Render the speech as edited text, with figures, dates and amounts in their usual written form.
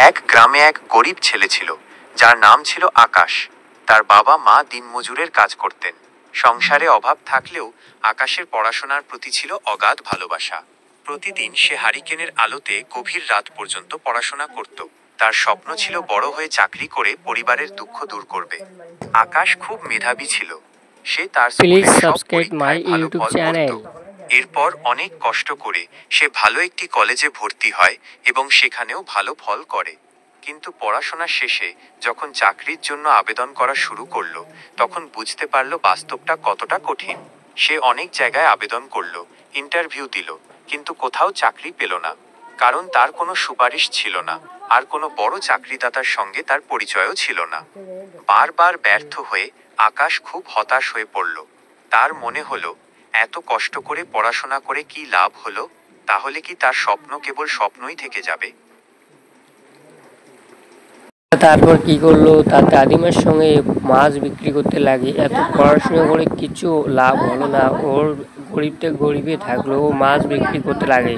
এক গ্রামে এক গরিব ছেলে ছিল, যার নাম ছিল আকাশ। তার বাবা মা দিনমজুরের কাজ করতেন। সংসারে অভাব থাকলেও আকাশের পড়াশোনার প্রতি ছিল অগাধ ভালোবাসা। প্রতিদিন সে হারিকেনের আলোতে গভীর রাত পর্যন্ত পড়াশোনা করত। তার স্বপ্ন ছিল বড় হয়ে চাকরি করে পরিবারের দুঃখ দূর করবে। আকাশ খুব মেধাবী ছিল। সে তার স্কুলের সব পরীক্ষায় ভালো ফল করত। এরপর অনেক কষ্ট করে সে ভালো একটি কলেজে ভর্তি হয় এবং সেখানেও ভালো ফল করে। কিন্তু পড়াশোনা শেষে যখন চাকরির জন্য আবেদন করা শুরু করলো, তখন বুঝতে পারল বাস্তবটা কতটা কঠিন। সে অনেক জায়গায় আবেদন করলো, ইন্টারভিউ দিল, কিন্তু কোথাও চাকরি পেল না। কারণ তার কোনো সুপারিশ ছিল না, আর কোনো বড় চাকরিদাতার সঙ্গে তার পরিচয়ও ছিল না। বারবার ব্যর্থ হয়ে আকাশ খুব হতাশ হয়ে পড়ল। তার মনে হলো, এত কষ্ট করে পড়াশোনা করে কি লাভ হলো? তাহলে কি তার স্বপ্ন কেবল স্বপ্নই থেকে যাবে? তারপর কি করলো, তার দাদিমার সঙ্গে মাছ বিক্রি করতে লাগে। এত পড়াশোনা করে কিছু লাভ হলো না ওর, গরিবটা গরিবে থাকলো, ও মাছ বিক্রি করতে লাগে।